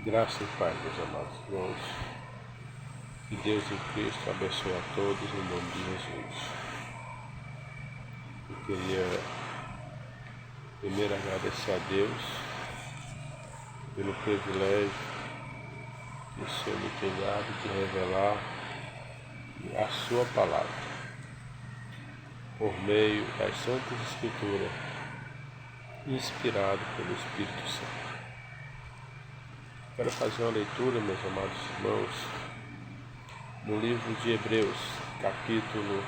Graça e paz, meus amados irmãos. Que Deus em Cristo abençoe a todos em nome de Jesus. Eu queria primeiro agradecer a Deus pelo privilégio que o Senhor me tem dado de revelar a sua palavra por meio das Santas Escrituras, inspirado pelo Espírito Santo. Quero fazer uma leitura, meus amados irmãos, no livro de Hebreus, capítulo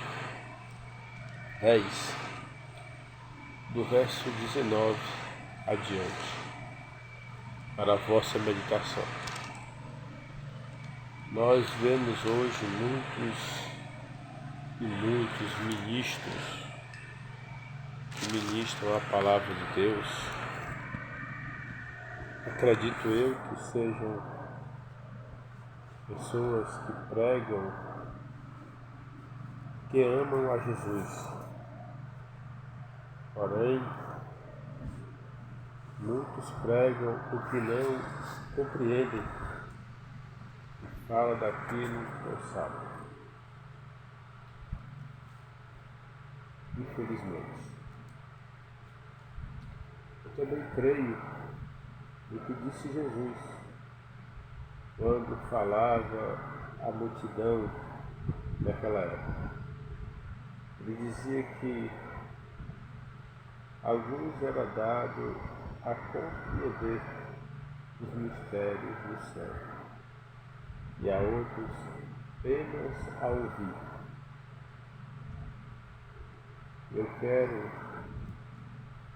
10, do verso 19 adiante, para a vossa meditação. Nós vemos hoje muitos ministros que ministram a palavra de Deus. Acredito eu que sejam pessoas que pregam, que amam a Jesus. Porém, muitos pregam o que não compreendem e falam daquilo que não sabem. Infelizmente. Eu também creio no que disse Jesus quando falava à multidão naquela época. Ele dizia que alguns era dado a compreender os mistérios do céu e a outros apenas a ouvir. Eu quero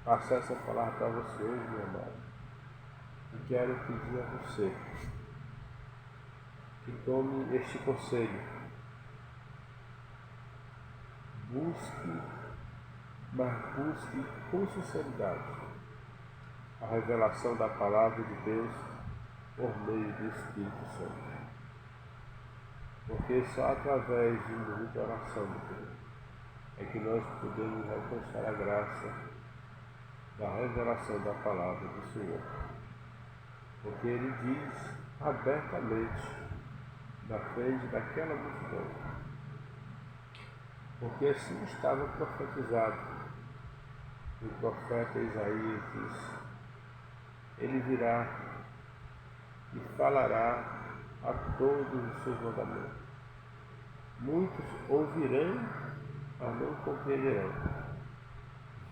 passar essa palavra para você hoje, meu amado, e quero pedir a você que tome este conselho. Busque com sinceridade a revelação da palavra de Deus por meio do Espírito Santo. Porque só através de muita oração é que nós podemos alcançar a graça da revelação da palavra do Senhor. Porque Ele diz abertamente na frente daquela multidão. Porque assim estava profetizado. O profeta Isaías diz: Ele virá e falará a todos os seus mandamentos. Muitos ouvirão, mas não compreenderão.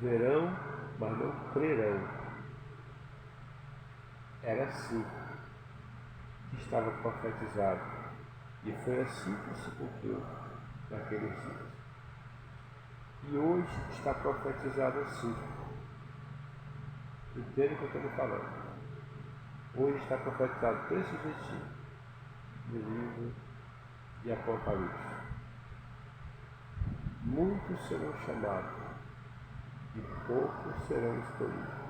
Verão, mas não crerão. Era assim que estava profetizado. E foi assim que se cumpriu naqueles dias. E hoje está profetizado assim. Entende o que eu estou me falando? Hoje está profetizado desse jeitinho no livro de Apocalipse. Muitos serão chamados e poucos serão escolhidos.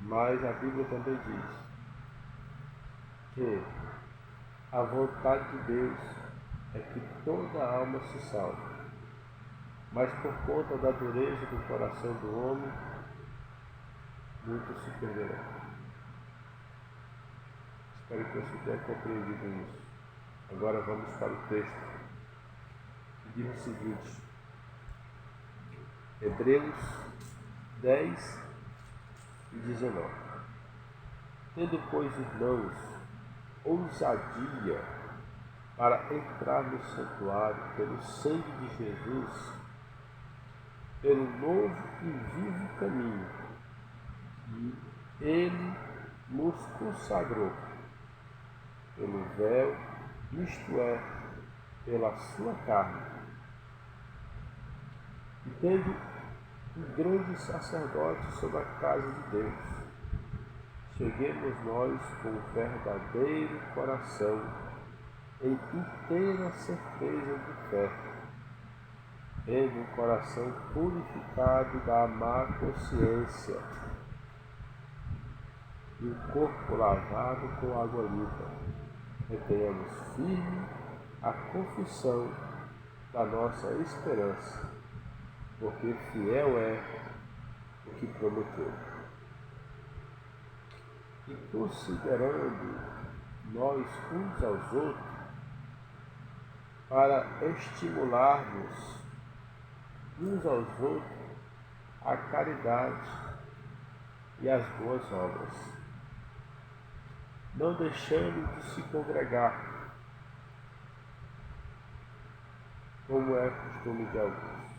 Mas a Bíblia também diz que a vontade de Deus é que toda alma se salve. Mas por conta da dureza do coração do homem, muitos se perderão. Espero que você tenha compreendido isso. Agora vamos para o texto, que diz o seguinte: Hebreus 10 e 19. Tendo, pois, irmãos, ousadia para entrar no santuário pelo sangue de Jesus, pelo novo e vivo caminho que Ele nos consagrou, pelo véu, isto é, pela sua carne. E tendo um grande sacerdote sobre a casa de Deus, cheguemos nós com verdadeiro coração, em inteira certeza de fé, tendo um coração purificado da má consciência e o corpo lavado com água limpa. Retenhamos firme a confissão da nossa esperança, porque fiel é o que prometeu. e considerando nós uns aos outros para estimularmos uns aos outros a caridade e as boas obras, não deixando de se congregar, como é costume de alguns.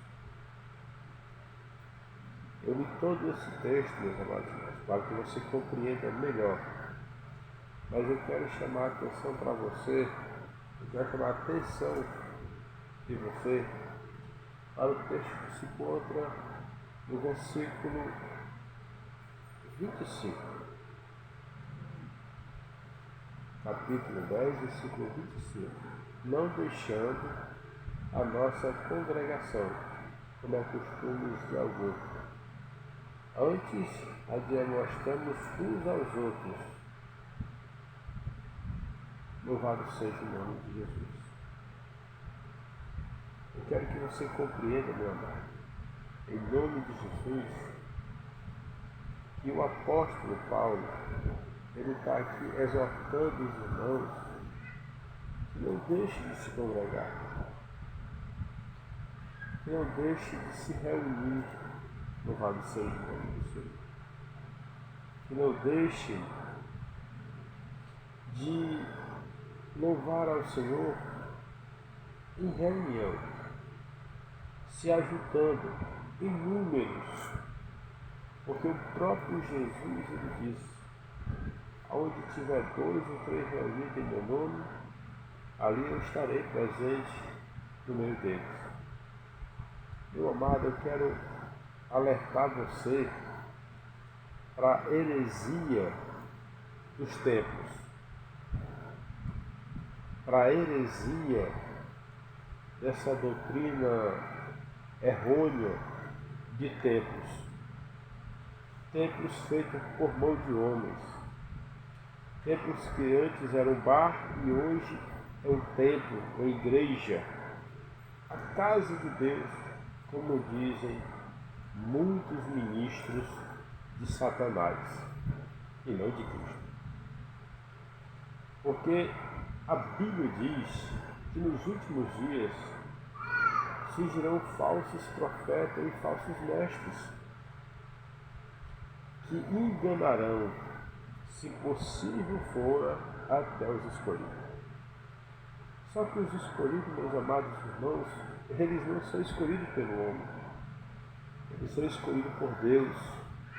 Eu li todo esse texto, meus amados irmãos, para que você compreenda melhor. Mas eu quero chamar a atenção para você, eu quero chamar a atenção de você para o texto que se encontra no versículo 25. Capítulo 10, versículo 25. Não deixando a nossa congregação, como é costume de alguns. Antes, admoestamos uns aos outros. Louvado seja o nome de Jesus. Eu quero que você compreenda, meu amado, em nome de Jesus, que o apóstolo Paulo, ele está aqui exortando os irmãos que não deixem de se congregar, que não deixem de se reunir. Louvado seja o nome do Senhor. Que não deixem de louvar ao Senhor em reunião, se ajudando em números, porque o próprio Jesus, ele disse: aonde tiver 2 ou 3 reunidos em meu nome, ali eu estarei presente no meio deles. Meu amado, eu quero alertar você para a heresia dos tempos, para a heresia dessa doutrina errônea de templos feitos por mão de homens, templos que antes eram bar e hoje é um templo, uma igreja, a casa de Deus, como dizem muitos ministros de Satanás e não de Cristo. Porque a Bíblia diz que nos últimos dias surgirão falsos profetas e falsos mestres que enganarão, se possível for, até os escolhidos. Só que os escolhidos, meus amados irmãos, eles não são escolhidos pelo homem, eles são escolhidos por Deus.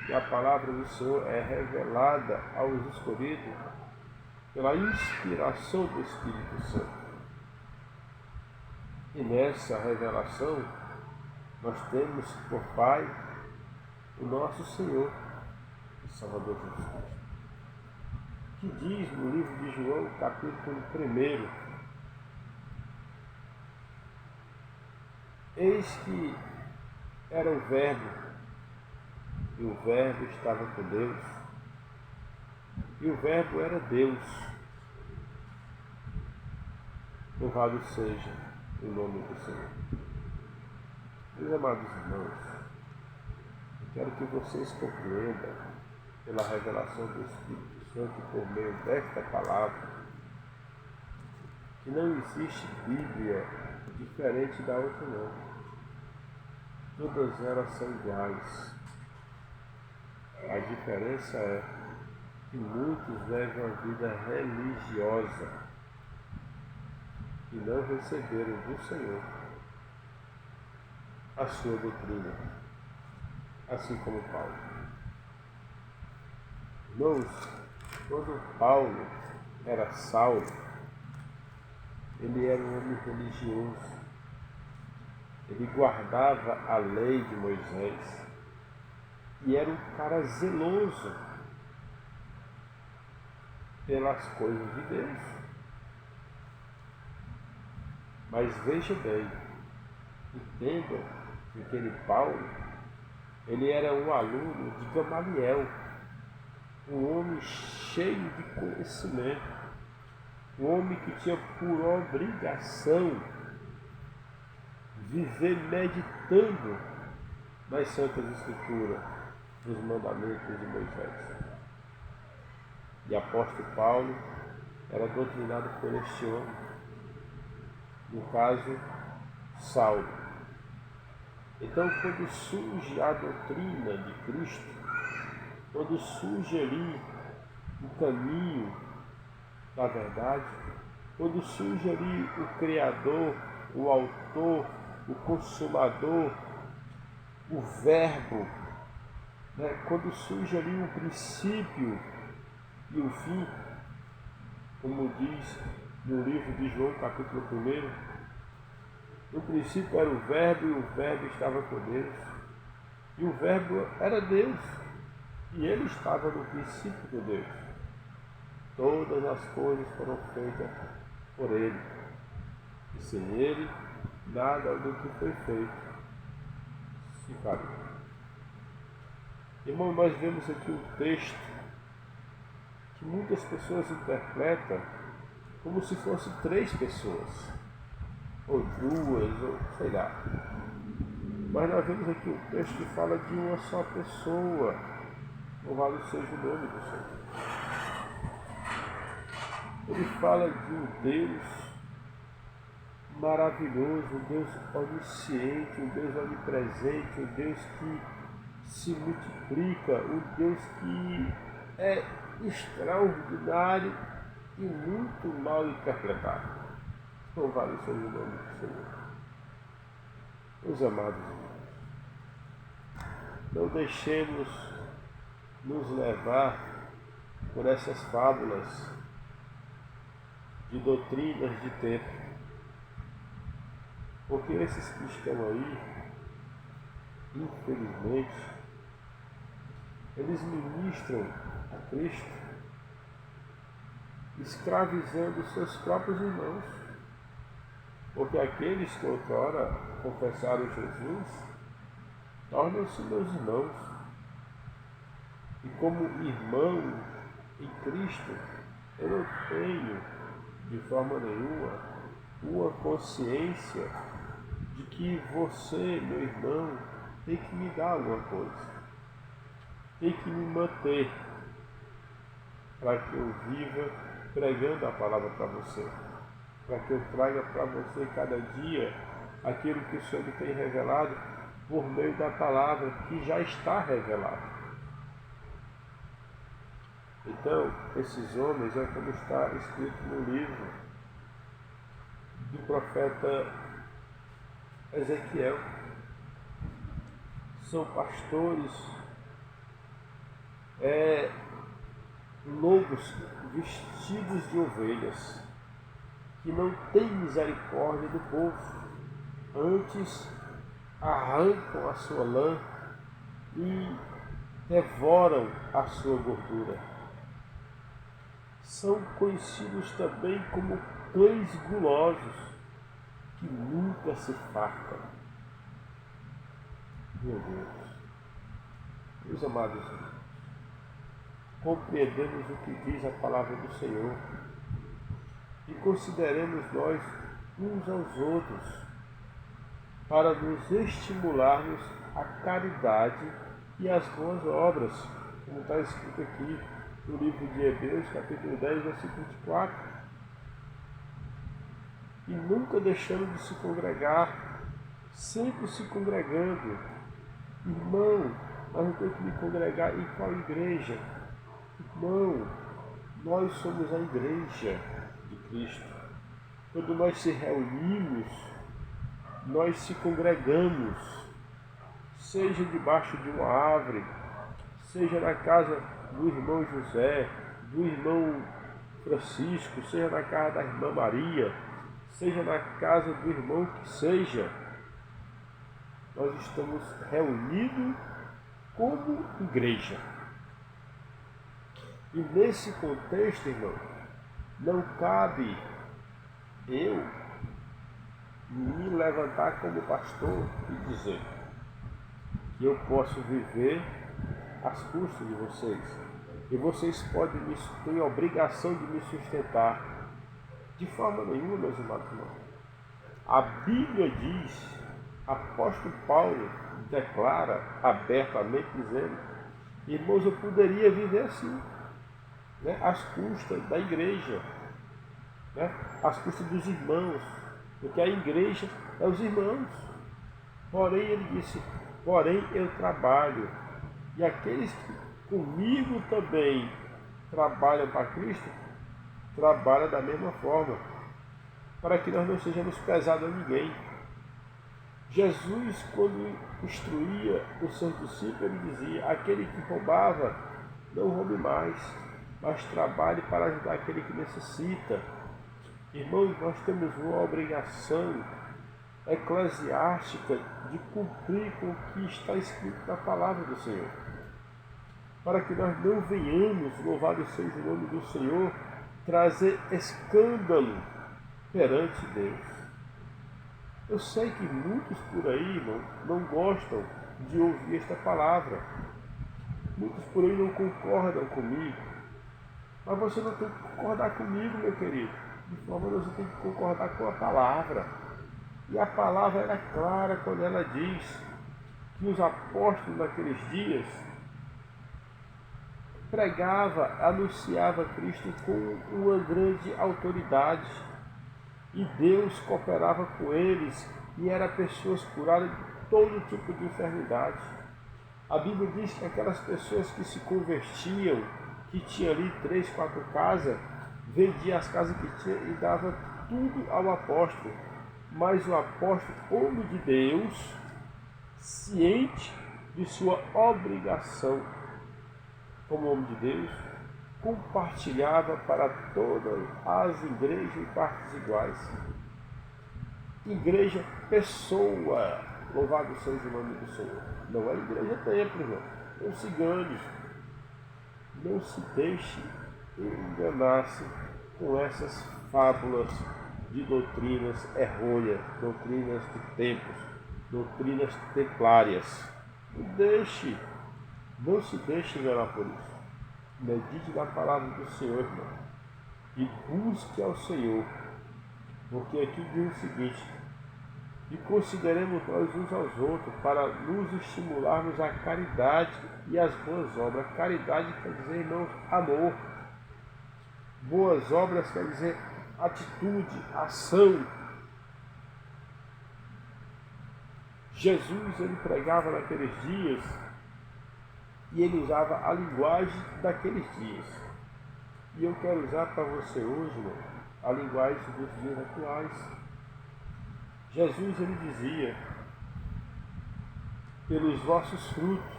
E a palavra do Senhor é revelada aos escolhidos pela inspiração do Espírito Santo. E nessa revelação, nós temos por Pai o nosso Senhor e Salvador Jesus Cristo, que diz no livro de João, capítulo 1: eis que era o Verbo, e o Verbo estava com Deus, e o Verbo era Deus. Louvado seja o nome do Senhor. Meus amados irmãos, eu quero que vocês compreendam, pela revelação do Espírito Santo por meio desta palavra, que não existe Bíblia diferente da outra, não. Todas elas são iguais. A diferença é que muitos levam a vida religiosa e não receberam do Senhor a sua doutrina, assim como Paulo. Irmãos, quando Paulo era Saulo, ele era um homem religioso, ele guardava a lei de Moisés e era um cara zeloso pelas coisas de Deus. Mas veja bem, entendam que aquele Paulo, ele era um aluno de Gamaliel, um homem cheio de conhecimento, um homem que tinha por obrigação viver meditando nas Santas Escrituras, nos mandamentos de Moisés. e apóstolo Paulo era doutrinado por este homem, no caso, Saulo. Então, quando surge a doutrina de Cristo, quando surge ali o caminho da verdade, quando surge ali o Criador, o Autor, o Consumador, o Verbo, né? Quando surge ali o princípio e o fim, como diz no livro de João, capítulo 1, no princípio era o Verbo e o Verbo estava com Deus, e o Verbo era Deus, e ele estava no princípio de Deus. Todas as coisas foram feitas por ele, e sem ele, nada do que foi feito se faria. Irmão, nós vemos aqui um texto que muitas pessoas interpretam como se fosse 3 pessoas, ou 2, ou sei lá. Mas nós vemos aqui um texto que fala de uma só pessoa. Louvado seja o nome do Senhor. Ele fala de um Deus maravilhoso, um Deus onisciente, um Deus onipresente, um Deus que se multiplica, um Deus que é extraordinário e muito mal interpretado. Louvado seja o nome do Senhor. Meus amados irmãos, não deixemos nos levar por essas fábulas de doutrinas de tempo, porque esses que estão aí, infelizmente, eles ministram a Cristo escravizando seus próprios irmãos, porque aqueles que outrora confessaram Jesus tornam-se meus irmãos, e como irmão em Cristo eu não tenho de forma nenhuma uma consciência de que você, meu irmão, tem que me dar alguma coisa, tem que me manter para que eu viva pregando a palavra para você, para que eu traga para você cada dia aquilo que o Senhor me tem revelado por meio da palavra que já está revelada. Então, esses homens é como está escrito no livro do profeta Ezequiel. São pastores, lobos vestidos de ovelhas, que não têm misericórdia do povo, antes arrancam a sua lã e devoram a sua gordura. São conhecidos também como cães gulosos, que nunca se fartam. Meu Deus, meus amados irmãos, compreendemos o que diz a palavra do Senhor e consideremos nós uns aos outros para nos estimularmos à caridade e às boas obras, como está escrito aqui no livro de Hebreus, capítulo 10, versículo 24. E nunca deixando de se congregar, sempre se congregando. Irmão, mas eu tenho que me congregar em qual igreja? Irmão, nós somos a igreja de Cristo. Quando nós se reunimos, nós se congregamos, seja debaixo de uma árvore, seja na casa do irmão José, do irmão Francisco, seja na casa da irmã Maria, seja na casa do irmão que seja, nós estamos reunidos como igreja. E nesse contexto, irmão, não cabe eu me levantar como pastor e dizer que eu posso viver às custas de vocês, e vocês têm a obrigação de me sustentar. De forma nenhuma, meus amados irmãos. A Bíblia diz, apóstolo Paulo declara abertamente, dizendo: irmãos, eu poderia viver assim, né? Às custas da igreja, né? Às custas dos irmãos, porque a igreja é os irmãos. Porém, ele disse, porém eu trabalho, e aqueles que comigo também trabalham para Cristo, trabalham da mesma forma, para que nós não sejamos pesados a ninguém. Jesus, quando instruía os seus discípulos, ele dizia, aquele que roubava, não roube mais, mas trabalhe para ajudar aquele que necessita. Irmãos, nós temos uma obrigação eclesiástica de cumprir com o que está escrito na palavra do Senhor, para que nós não venhamos, louvado seja o nome do Senhor, trazer escândalo perante Deus. Eu sei que muitos por aí, irmão, não gostam de ouvir esta palavra. Muitos por aí não concordam comigo. Mas você não tem que concordar comigo, meu querido. De forma você tem que concordar com a palavra. E a palavra era clara quando ela diz que os apóstolos naqueles dias pregava, anunciava Cristo com uma grande autoridade. E Deus cooperava com eles e eram pessoas curadas de todo tipo de enfermidade. A Bíblia diz que aquelas pessoas que se convertiam, que tinham ali 3, 4 casas, vendia as casas que tinha e dava tudo ao apóstolo. Mas o apóstolo, homem de Deus, ciente de sua obrigação como homem de Deus, compartilhava para todas as igrejas em partes iguais. Igreja, pessoa, louvado seja o nome do Senhor. Não é igreja templo, irmão. Não se engane. Não se deixe enganar-se com essas fábulas de doutrinas errôneas, doutrinas de templos, doutrinas templárias. Não se deixe enganar por isso. Medite na palavra do Senhor, irmão, e busque ao Senhor, porque aqui diz o seguinte, e consideremos nós uns aos outros para nos estimularmos à caridade e às boas obras. Caridade quer dizer, irmãos, amor. Boas obras quer dizer atitude, ação. Jesus, ele pregava naqueles dias e ele usava a linguagem daqueles dias. E eu quero usar para você hoje, irmão, a linguagem dos dias atuais. Jesus, ele dizia, pelos vossos frutos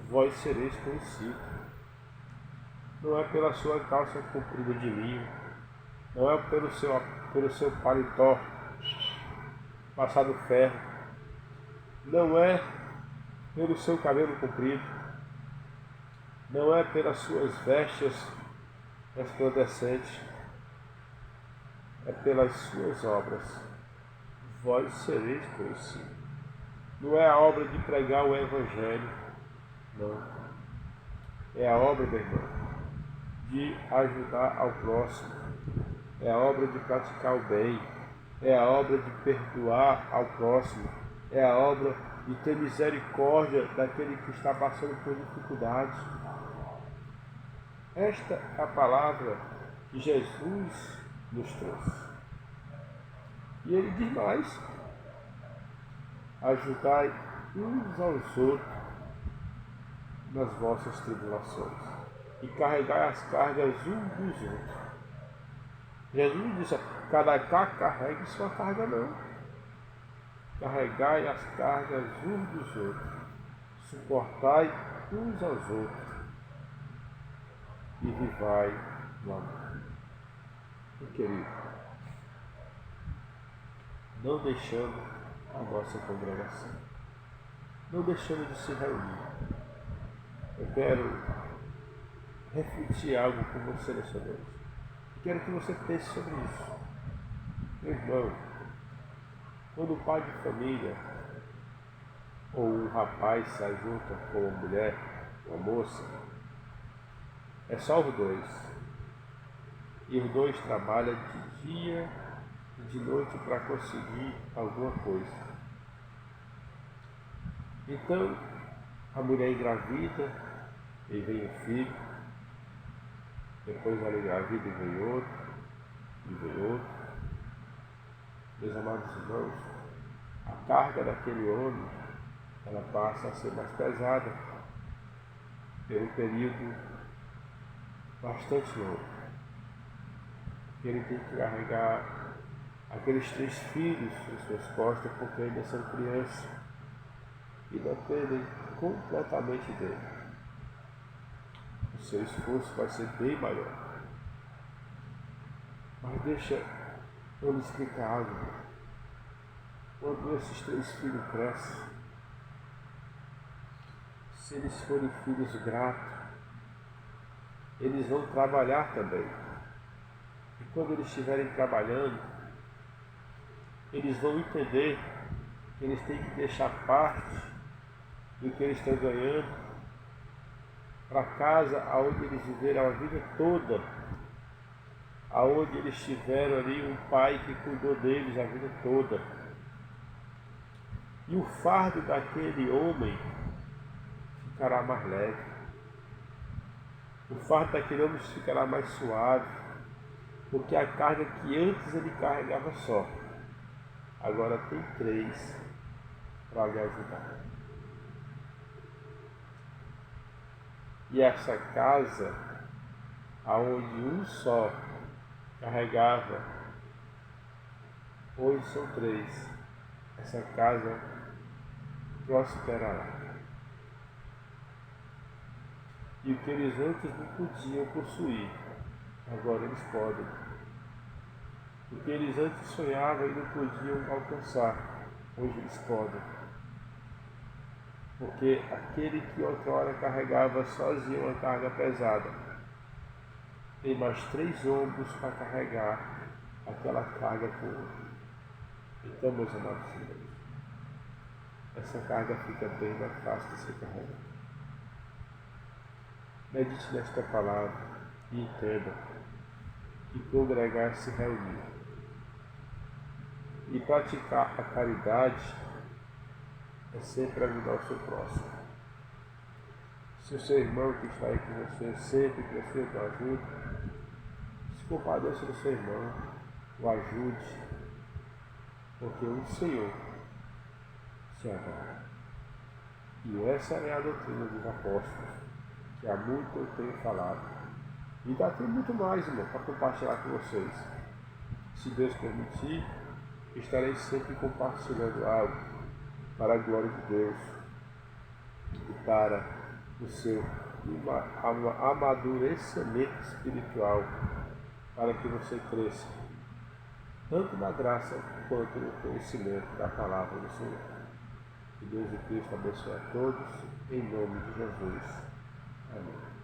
vós sereis conhecidos. Não é pela sua calça comprida de linho, não é pelo seu paletó passado ferro, não é pelo seu cabelo comprido, não é pelas suas vestes resplandecentes, é pelas suas obras. Vós sereis conhecidos. Não é a obra de pregar o Evangelho, não. É a obra, meu irmão, de ajudar ao próximo. É a obra de praticar o bem. É a obra de perdoar ao próximo. É a obra de ter misericórdia daquele que está passando por dificuldades. Esta é a palavra que Jesus nos trouxe. E ele diz mais, ajudai uns aos outros nas vossas tribulações e carregai as cargas uns dos outros. Jesus disse, cada cá carregue sua carga não. Carregai as cargas uns dos outros, suportai uns aos outros e vivai no amor. Meu querido, não deixando a nossa congregação, não deixando de se reunir. Eu quero refletir algo com você nessa noite. Quero que você pense sobre isso. Meu irmão, quando o pai de família ou um rapaz se junta com uma mulher, uma moça, é só os dois. E os dois trabalham de dia e de noite para conseguir alguma coisa. Então, a mulher engravida, e vem o filho, Depois ela engravida e vem outro, e vem outro. Meus amados irmãos, a carga daquele homem, ela passa a ser mais pesada por um período bastante longo. Ele tem que carregar aqueles 3 filhos em suas costas porque ainda são crianças e dependem completamente dele. O seu esforço vai ser bem maior. Mas deixa eu lhe explicar algo. Quando esses 3 filhos crescem, se eles forem filhos gratos, eles vão trabalhar também. E quando eles estiverem trabalhando, eles vão entender que eles têm que deixar parte do que eles estão ganhando para a casa onde eles viveram a vida toda, aonde eles tiveram ali um pai que cuidou deles a vida toda. E o fardo daquele homem ficará mais leve. O fardo daquele homem ficará mais suave, porque a carga que antes ele carregava só, agora tem 3 para lhe ajudar. E essa casa, aonde um só carregava, hoje são 3. Essa casa prosperará. E o que eles antes não podiam possuir, agora eles podem. O que eles antes sonhavam e não podiam alcançar, hoje eles podem. Porque aquele que outrora carregava sozinho uma carga pesada, tem mais 3 ombros para carregar aquela carga por outro. Então, meus amados irmãos, essa carga fica bem mais fácil de ser carregada. Medite nesta palavra e entenda que congregar se reunir e praticar a caridade é sempre ajudar o seu próximo. Se o seu irmão que está aí com você sempre precisa de ajuda, se compadeça do seu irmão, o ajude, porque o Senhor se agrada. E essa é a doutrina dos apóstolos, que há muito eu tenho falado. E ainda tem muito mais, irmão, para compartilhar com vocês. Se Deus permitir, estarei sempre compartilhando algo para a glória de Deus e para o seu amadurecimento espiritual, para que você cresça, tanto na graça quanto no conhecimento da palavra do Senhor. Que Deus e Cristo abençoe a todos, em nome de Jesus. Amém.